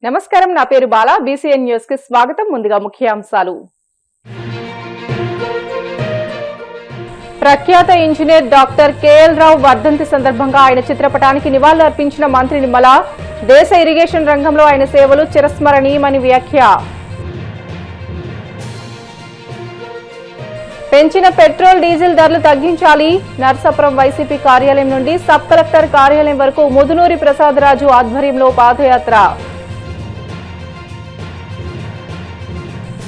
నమస్కారం, నా పేరు బాలా. బీసీఎన్ న్యూస్ కి స్వాగతం. ముందుగా ముఖ్యాంశాలు. ప్రఖ్యాత ఇంజనీర్ డాక్టర్ కేఎల్ రావు వర్ధంతి సందర్భంగా ఆయన చిత్రపటానికి నివాళులు అర్పించిన మంత్రి నిమ్మల. దేశ ఇరిగేషన్ రంగంలో ఆయన సేవలు చిరస్మరణీయమని వ్యాఖ్య. పెంచిన పెట్రోల్ డీజిల్ ధరలు తగ్గించాలి. నర్సాపురం వైసీపీ కార్యాలయం నుండి సబ్ కలెక్టర్ కార్యాలయం వరకు ముదునూరి ప్రసాదరాజు ఆధ్వర్యంలో పాదయాత్ర.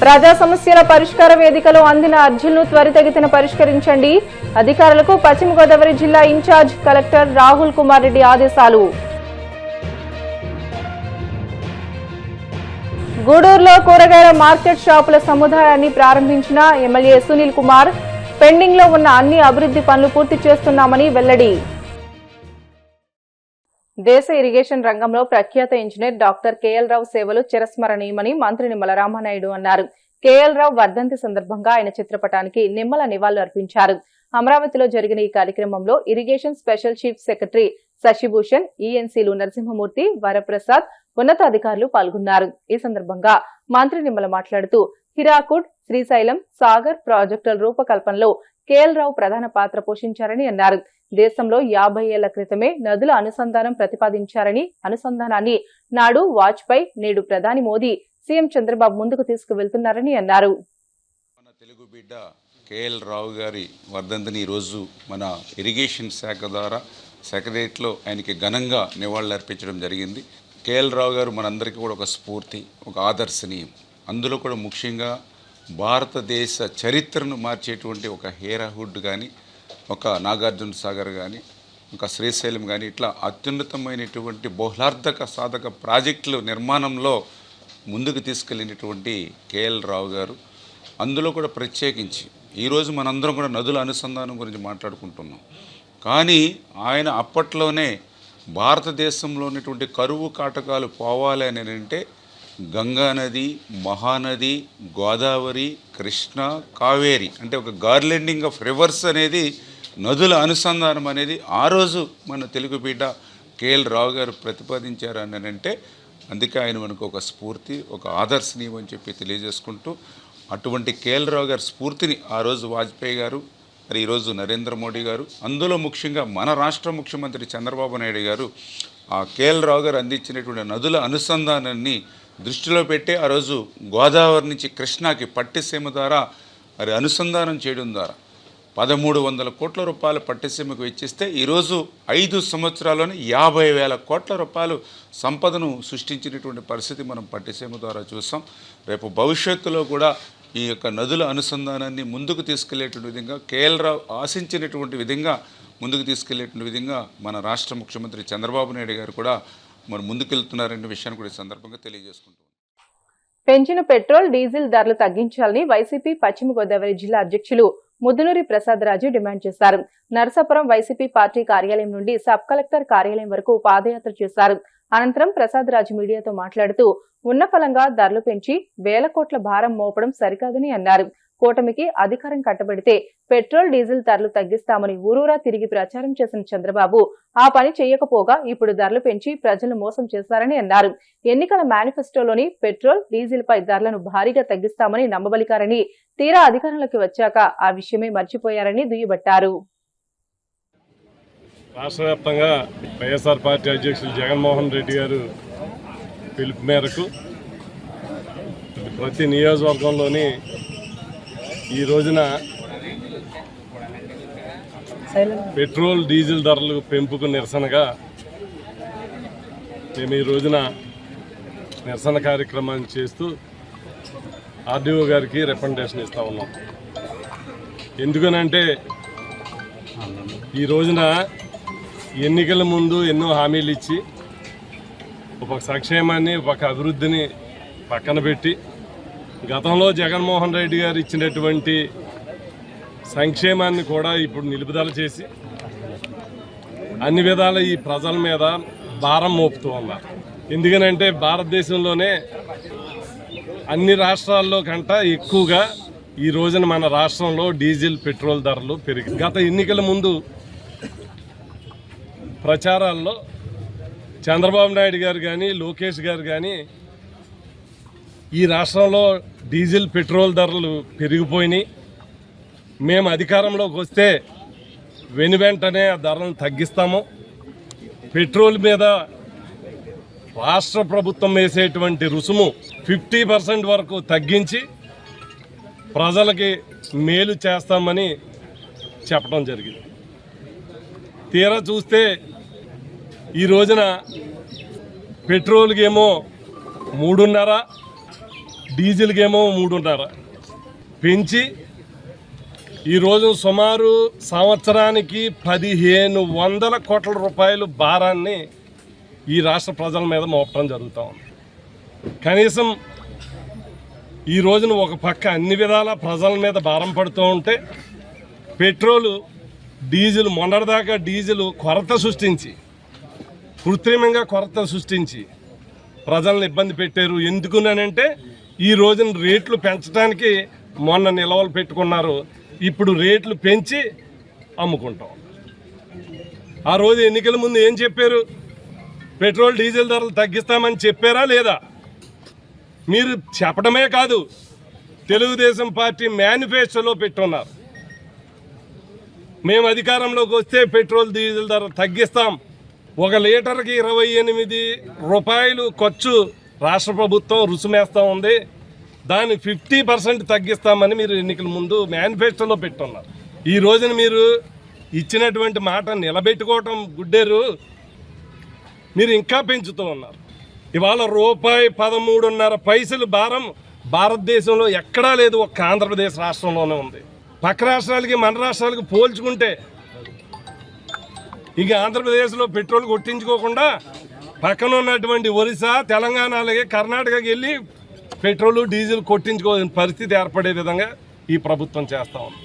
ప్రజా సమస్యల పరిష్కార వేదికలో అందిన అర్జీలను త్వరితగతిన పరిష్కరించండి. అధికారులకు పశ్చిమ గోదావరి జిల్లా ఇన్ఛార్జ్ కలెక్టర్ రాహుల్ కుమార్ రెడ్డి ఆదేశాలు. గూడూరులో కూరగాయల మార్కెట్ షాపుల సముదాయాన్ని ప్రారంభించిన ఎమ్మెల్యే సునీల్ కుమార్. పెండింగ్ లో ఉన్న అన్ని అభివృద్ధి పనులు పూర్తి చేస్తున్నామని వెల్లడి. దేశ ఇరిగేషన్ రంగంలో ప్రఖ్యాత ఇంజనీర్ డాక్టర్ కేఎల్ రావు సేవలు చిరస్మరణీయమని మంత్రి నిమ్మల రామానాయుడు అన్నారు. కేఎల్ రావు వర్ధంతి సందర్భంగా ఆయన చిత్రపటానికి నిమ్మల నివాళులు అర్పించారు. అమరావతిలో జరిగిన ఈ కార్యక్రమంలో irrigation special chief secretary Shashibhushan, ఈఎన్సీలు నరసింహమూర్తి, వరప్రసాద్, ఉన్నతాధికారులు పాల్గొన్నారు. ఈ సందర్భంగా మంత్రి నిమ్మల మాట్లాడుతూ హిరాకుడ్, శ్రీశైలం, సాగర్ ప్రాజెక్టుల రూపకల్పనలో కేఎల్ రావు ప్రధాన పాత్ర పోషించారని అన్నారు. దేశంలో 50 ఏళ్ల క్రితమే నదుల అనుసంధానం ప్రతిపాదించారని, అనుసంధానాన్ని నాడు వాజ్పేయి, నేడు ప్రధాని మోదీ, సీఎం చంద్రబాబు ముందుకు తీసుకువెళ్తున్నారని అన్నారు. మన తెలుగు బిడ్డ కేఎల్ రావు గారి వర్ధంతిని ఈరోజు మన ఇరిగేషన్ శాఖ ద్వారా సెక్రటరియట్లో ఆయనకి ఘనంగా నివాళులు అర్పించడం జరిగింది. కేఎల్ రావు గారు మనందరికీ కూడా ఒక స్ఫూర్తి, ఒక ఆదర్శనీయం. అందులో కూడా ముఖ్యంగా భారతదేశ చరిత్రను మార్చేటువంటి ఒక హీరాహుడ్ కానీ, ఒక నాగార్జున సాగర్ కానీ, ఒక శ్రీశైలం కానీ, ఇట్లా అత్యున్నతమైనటువంటి బహుళార్థక సాధక ప్రాజెక్టుల నిర్మాణంలో ముందుకు తీసుకెళ్ళినటువంటి కేఎల్ రావు గారు. అందులో కూడా ప్రత్యేకించి ఈరోజు మనందరం కూడా నదుల అనుసంధానం గురించి మాట్లాడుకుంటున్నాం. కానీ ఆయన అప్పట్లోనే భారతదేశంలో ఉన్నటువంటి కరువు కాటకాలు పోవాలి అని అంటే గంగానది, మహానది, గోదావరి, కృష్ణ, కావేరి అంటే ఒక గార్లెండింగ్ ఆఫ్ రివర్స్ అనేది, నదుల అనుసంధానం అనేది ఆ రోజు మన తెలుగు బిడ్డ కేఎల్ రావు గారు ప్రతిపాదించారు అని అంటే అందుకే ఆయన మనకు ఒక స్ఫూర్తి, ఒక ఆదర్శనీయం అని చెప్పి తెలియజేసుకుంటూ, అటువంటి కేఎల్ రావు గారి స్ఫూర్తిని ఆ రోజు వాజ్పేయి గారు, మరి ఈరోజు నరేంద్ర మోడీ గారు, అందులో ముఖ్యంగా మన రాష్ట్ర ముఖ్యమంత్రి చంద్రబాబు నాయుడు గారు ఆ కేఎల్ రావు గారు అందించినటువంటి నదుల అనుసంధానాన్ని దృష్టిలో పెట్టి ఆ రోజు గోదావరి నుంచి కృష్ణాకి పట్టిసీమ ద్వారా మరి అనుసంధానం చేయడం ద్వారా 1300 కోట్ల రూపాయలు పట్టిసీమకు వెచ్చిస్తే ఈరోజు 5 సంవత్సరాల్లోనే 50,000 కోట్ల రూపాయలు సంపదను సృష్టించినటువంటి పరిస్థితి మనం పట్టిసీమ ద్వారా చూసాం. రేపు భవిష్యత్తులో కూడా ఈ యొక్క నదుల అనుసంధానాన్ని ముందుకు తీసుకెళ్లేటువంటి విధంగా, కేఎల్ రావు ఆశించినటువంటి విధంగా ముందుకు తీసుకెళ్లేటువంటి విధంగా మన రాష్ట్ర ముఖ్యమంత్రి చంద్రబాబు నాయుడు గారు కూడా మరి ముందుకెళ్తున్నారనే విషయాన్ని కూడా ఈ సందర్భంగా తెలియజేసుకుంటున్నాం. పెంచిన పెట్రోల్, డీజిల్ ధరలు తగ్గించాలని వైసీపీ పశ్చిమ గోదావరి జిల్లా అధ్యక్షులు ముదునూరి ప్రసాదరాజు డిమాండ్ చేశారు. నరసాపురం వైసీపీ పార్టీ కార్యాలయం నుండి సబ్ కలెక్టర్ కార్యాలయం వరకు పాదయాత్ర చేశారు. అనంతరం ప్రసాదరాజు మీడియాతో మాట్లాడుతూ ఉన్న ఫలంగా ధరలు పెంచి 1000 కోట్ల భారం మోపడం సరికాదని అన్నారు. కూటమికి అధికారం కట్టబెడితే పెట్రోల్, డీజిల్ ధరలు తగ్గిస్తామని ఊరూరా తిరిగి ప్రచారం చేసిన చంద్రబాబు ఆ పని చేయకపోగా ఇప్పుడు ధరలు పెంచి ప్రజలను మోసం చేశారని అన్నారు. ఎన్నికల మేనిఫెస్టోలోని పెట్రోల్, డీజిల్ పై ధరలను భారీగా తగ్గిస్తామని నమ్మబలికారని, తీరా అధికారంలోకి వచ్చాక ఆ విషయమే మర్చిపోయారని దుయ్యబట్టారు. రాష్ట్ర వ్యాప్తంగా వైఎస్ఆర్ పార్టీ అధ్యక్షులు జగన్మోహన్ రెడ్డి గారు పిలుపు మేరకు ప్రతి నియోజకవర్గంలోని ఈ రోజున పెట్రోల్, డీజిల్ ధరలు పెంపుకు నిరసనగా మేము ఈ రోజున నిరసన కార్యక్రమాన్ని చేస్తూ ఆర్డీఓ గారికి రికమెండేషన్ ఇస్తూ ఉన్నాం. ఎందుకనంటే ఈ రోజున ఎన్నికల ముందు ఎన్నో హామీలు ఇచ్చి ఒక సంక్షేమాన్ని, ఒక అభివృద్ధిని పక్కన పెట్టి గతంలో జగన్మోహన్ రెడ్డి గారు ఇచ్చినటువంటి సంక్షేమాన్ని కూడా ఇప్పుడు నిలుపుదల చేసి అన్ని విధాల ఈ ప్రజల మీద భారం మోపుతూ ఉన్నారు. ఎందుకనంటే భారతదేశంలోనే అన్ని రాష్ట్రాల్లో కంటే ఎక్కువగా ఈ రోజున మన రాష్ట్రంలో డీజిల్, పెట్రోల్ ధరలు పెరిగి గత ఎన్నికల ముందు ప్రచారాల్లో చంద్రబాబు నాయుడు గారు కానీ లోకేష్ గారు కానీ ఈ రాష్ట్రంలో డీజిల్ పెట్రోల్ ధరలు పెరిగిపోయినాయి, మేము అధికారంలోకి వస్తే వెనువెంటనే ఆ ధరలను తగ్గిస్తాము, పెట్రోల్ మీద రాష్ట్ర ప్రభుత్వం వేసేటువంటి రుసుము 50% వరకు తగ్గించి ప్రజలకి మేలు చేస్తామని చెప్పడం జరిగింది. తీరా చూస్తే ఈ రోజున పెట్రోల్కేమో 3.5, డీజిల్కేమో 3.5 పెంచి ఈరోజు సుమారు సంవత్సరానికి 1500 కోట్ల రూపాయలు భారాన్ని ఈ రాష్ట్ర ప్రజల మీద మోపడం జరుగుతూ ఉంది. కనీసం ఈ రోజున ఒక పక్క అన్ని విధాల ప్రజల మీద భారం పడుతూ ఉంటే పెట్రోలు డీజిల్ మొన్నటిదాకా డీజిల్ కొరత సృష్టించి కృత్రిమంగా కొరత సృష్టించి ప్రజలను ఇబ్బంది పెట్టారు. ఎందుకునంటే ఈ రోజున రేట్లు పెంచడానికి మొన్న నిల్వలు పెట్టుకున్నారు, ఇప్పుడు రేట్లు పెంచి అమ్ముకుంటాం. ఆ రోజు ఎన్నికల ముందు ఏం చెప్పారు? పెట్రోల్ డీజిల్ ధరలు తగ్గిస్తామని చెప్పారా లేదా? మీరు చెప్పడమే కాదు, తెలుగుదేశం పార్టీ మేనిఫెస్టోలో పెట్టున్నారు, మేము అధికారంలోకి వస్తే పెట్రోల్ డీజిల్ ధర తగ్గిస్తాం, 1 లీటర్కి 28 రూపాయలు ఖర్చు రాష్ట్ర ప్రభుత్వం రుసుమేస్తూ ఉంది, దాన్ని 50% తగ్గిస్తామని మీరు ఎన్నికల ముందు మేనిఫెస్టోలో పెట్టున్నారు. ఈ రోజున మీరు ఇచ్చినటువంటి మాట నిలబెట్టుకోవటం గుడ్డేరు, మీరు ఇంకా పెంచుతూ ఉన్నారు. ఇవాళ ₹13.5 భారం భారతదేశంలో ఎక్కడా లేదు, ఒక్క ఆంధ్రప్రదేశ్ రాష్ట్రంలోనే ఉంది. పక్క రాష్ట్రాలకి మన రాష్ట్రాలకి పోల్చుకుంటే ఇక ఆంధ్రప్రదేశ్లో పెట్రోల్ కొట్టించుకోకుండా పక్కన ఉన్నటువంటి ఒరిస్సా, తెలంగాణ, అలాగే కర్ణాటకకి వెళ్ళి పెట్రోలు డీజిల్ కొట్టించుకోవాల్సిన పరిస్థితి ఏర్పడే విధంగా ఈ ప్రభుత్వం చేస్తూ ఉంది.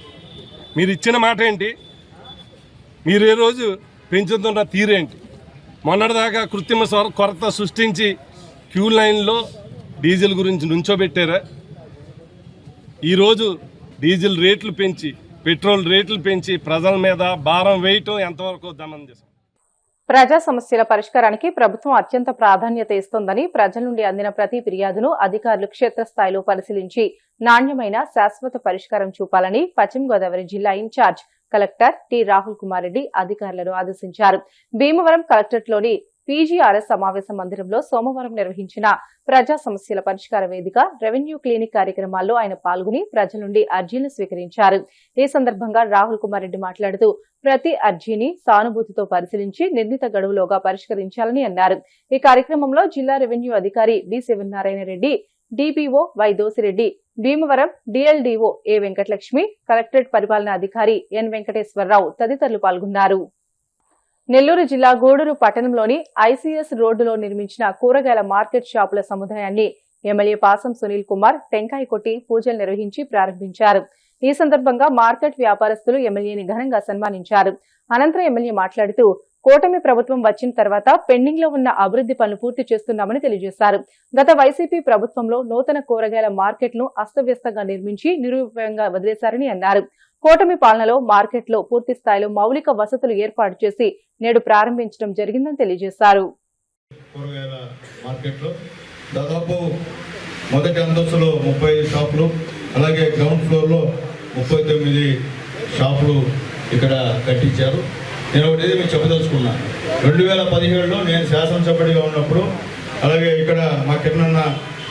మీరు ఇచ్చిన మాట ఏంటి? మీరు ఏ రోజు పెంచుతున్న తీరేంటి? మొన్నటిదాకా కృత్రిమ కొరత సృష్టించి క్యూ లైన్లో డీజిల్ గురించి నుంచోబెట్టారా? ఈరోజు డీజిల్ రేట్లు పెంచి పెట్రోల్ రేట్లు పెంచి ప్రజల మీద భారం వేయటం ఎంతవరకు సమంజసం? ప్రజా సమస్యల పరిష్కారానికి ప్రభుత్వం అత్యంత ప్రాధాన్యత ఇస్తోందని ప్రజల నుండి అందిన ప్రతి ఫిర్యాదును అధికారులు క్షేత్రస్థాయిలో పరిశీలించి నాణ్యమైన శాశ్వత పరిష్కారం చూపాలని పశ్చిమ గోదావరి జిల్లా incharge collector T Rahul Kumar Reddy అధికారులను ఆదేశించారు. భీమవరం కలెక్టరేట్లోని పీజీఆర్ఎస్ సమావేశ మందిరంలో సోమవారం నిర్వహించిన ప్రజా సమస్యల పరిష్కార వేదిక, రెవెన్యూ క్లినిక్ కార్యక్రమాల్లో ఆయన పాల్గొని ప్రజల నుండి అర్జీలను స్వీకరించారు. ఈ సందర్భంగా రాహుల్ కుమార్ రెడ్డి మాట్లాడుతూ ప్రతి అర్జీని సానుభూతితో పరిశీలించి నిర్ణీత గడువులోగా పరిష్కరించాలని అన్నారు. ఈ కార్యక్రమంలో జిల్లా రెవెన్యూ అధికారి D Sivanarayana Reddy, DPO Y Dosireddy, Bhimavaram DLDO A Venkatalakshmi, collectorate పరిపాలనా అధికారి ఎన్ వెంకటేశ్వరరావు తదితరులు పాల్గొన్నారు. నెల్లూరు జిల్లా గూడూరు పట్టణంలోని ఐసీఎస్ రోడ్డులో నిర్మించిన కూరగాయల మార్కెట్ షాపుల సముదాయాన్ని ఎమ్మెల్యే పాసం సునీల్ కుమార్ టెంకాయ కొట్టి పూజలు నిర్వహించి ప్రారంభించారు. ఈ సందర్భంగా మార్కెట్ వ్యాపారస్తులు ఎమ్మెల్యేని ఘనంగా సన్మానించారు. అనంతరం ఎమ్మెల్యే మాట్లాడుతూ కూటమి ప్రభుత్వం వచ్చిన తర్వాత పెండింగ్ లో ఉన్న అభివృద్ధి పనులు పూర్తి చేస్తున్నామని తెలియజేశారు. గత వైసీపీ ప్రభుత్వంలో నూతన కూరగాయల మార్కెట్ ను అస్తవ్యస్తంగా నిర్మించి నిరుపయోగంగా వదిలేశారని అన్నారు. కూటమి పాలనలో మార్కెట్ లో పూర్తి స్థాయిలో మౌలిక వసతులు ఏర్పాటు చేసి నేడు ప్రారంభించడం జరిగిందని తెలియజేశారు. కూరగాయల మార్కెట్లో దాదాపు మొదటి అంతస్తులో 35 షాపులు, అలాగే గ్రౌండ్ ఫ్లోర్లో 39 షాపులు ఇక్కడ కట్టించారు. నేను ఒకటి మీకు చెప్పదలుచుకున్నాను. 2017లో నేను శాసనసభ్యుడిగా ఉన్నప్పుడు, అలాగే ఇక్కడ మా కిరణన్న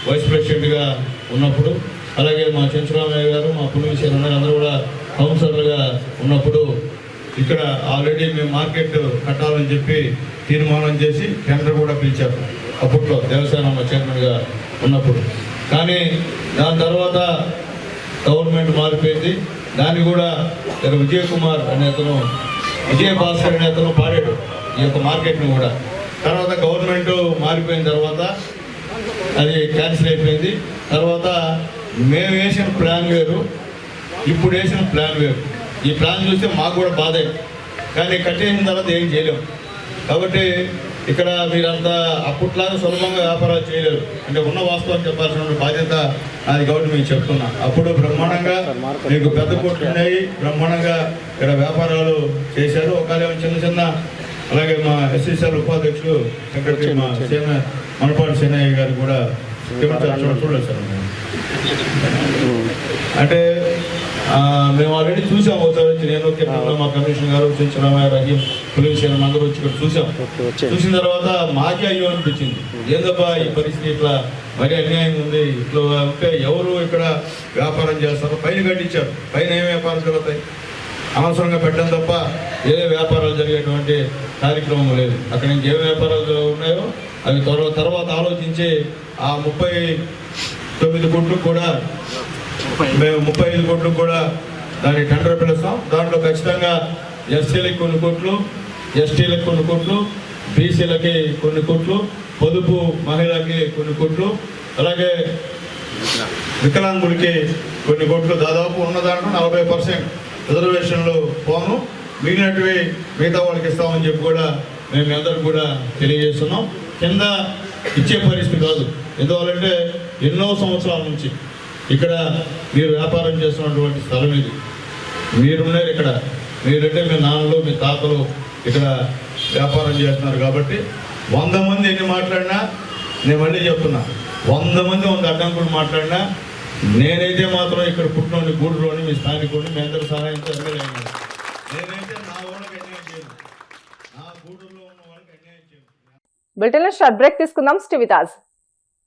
వైస్ ప్రెసిడెంట్గా ఉన్నప్పుడు, అలాగే మా చెంచురామయ్య గారు, మా పులిమిశ్వర్ అందరూ కూడా కౌన్సిలర్గా ఉన్నప్పుడు ఇక్కడ ఆల్రెడీ మేము మార్కెట్ కట్టాలని చెప్పి తీర్మానం చేసి టెండర్ కూడా పిలిచారు అప్పట్లో దేవస్థానం చైర్మన్గా ఉన్నప్పుడు. కానీ దాని తర్వాత గవర్నమెంట్ మారిపోయింది. దాన్ని కూడా విజయ్ కుమార్ అనే అతను, విజయ్ భాస్కర్ అనే అతను పాడాడు ఈ యొక్క మార్కెట్ని కూడా. తర్వాత గవర్నమెంట్ మారిపోయిన తర్వాత అది క్యాన్సిల్ అయిపోయింది. తర్వాత మేము వేసిన ప్లాన్ వేరు, ఇప్పుడు వేసిన ప్లాన్ వేరు. ఈ ప్లాన్ చూస్తే మాకు కూడా బాధ అయింది, కానీ కట్టేసిన తర్వాత ఏం చేయలేము. కాబట్టి ఇక్కడ మీరంతా అప్పట్లాగా సులభంగా వ్యాపారాలు చేయలేరు. అంటే ఉన్న వాస్తవాన్ని చెప్పాల్సిన బాధ్యత అది కాబట్టి మీకు చెప్తున్నా. అప్పుడు బ్రహ్మాండంగా మీకు పెద్ద కొట్లు ఉన్నాయి, బ్రహ్మాండంగా ఇక్కడ వ్యాపారాలు చేశారు. ఒకవేళ చిన్న చిన్న అలాగే మా ఎస్సీసీఎల్ ఉపాధ్యక్షుడు సెక్రటరీ మా మనపాటి సేనయ్య గారు కూడా చూడలేదు సార్ అంటే మేము ఆల్రెడీ చూసాం ఒకసారి వచ్చి నేను మా కమిషనర్ గారు చించరామయ్య రహీం పోలీస్ అందరూ వచ్చి ఇక్కడ చూసాం. చూసిన తర్వాత మాకే అయ్యో అనిపించింది, ఏందబ్బా ఈ పరిస్థితి ఇట్లా మరీ అన్యాయం ఉంది, ఇట్లా ఉంటే ఎవరు ఇక్కడ వ్యాపారం చేస్తారు? పైన కట్టించారు, పైన ఏం వ్యాపారం జరుగుతాయి? అనవసరంగా పెట్టడం తప్ప ఏ వ్యాపారాలు జరిగేటువంటి కార్యక్రమం లేదు. అక్కడ ఇంకేం వ్యాపారాలు ఉన్నాయో అవి తర్వాత ఆలోచించి ఆ 39 కోట్లకు కూడా మేము 35 కోట్లకు కూడా దాన్ని టెండర్ పిలుస్తాం. దాంట్లో ఖచ్చితంగా ఎస్సీలకు కొన్ని కోట్లు, ఎస్టీలకు కొన్ని కోట్లు, బీసీలకి కొన్ని కోట్లు, పొదుపు మహిళలకి కొన్ని కోట్లు, అలాగే వికలాంగులకి కొన్ని కోట్లు, దాదాపు ఉన్న దాంట్లో 40% రిజర్వేషన్లు పోను, మిగిలినటివి మిగతా వాళ్ళకి ఇస్తామని చెప్పి కూడా మేము అందరూ కూడా తెలియజేస్తున్నాం. కింద ఇచ్చే పరిస్థితి కాదు. ఎందువల్లంటే ఎన్నో సంవత్సరాల నుంచి ఇక్కడ మీరు వ్యాపారం చేస్తున్నటువంటి స్థలం ఇది. మీరున్నారు ఇక్కడ, మీరంటే మీ నాన్నలు మీ తాతలు ఇక్కడ వ్యాపారం చేస్తున్నారు కాబట్టి 100 మంది ఎన్ని మాట్లాడినా, నేను మళ్ళీ చెప్తున్నా, 100 మంది 100 అడ్డంకులు మాట్లాడినా నేనైతే మాత్రం ఇక్కడ పుట్టినోని గూడులోని మీ స్థానికుడిని మీ అందరి సహాయంతో ఎమ్మెల్యే అయినాను. నేనైతే నా వాళ్ళకి అన్యాయం చేయను, నా గూడులో ఉన్న వాళ్ళకి అన్యాయం చేయను. బులెటిన్లో షార్ట్ బ్రేక్ తీసుకుందాం. Stay with us.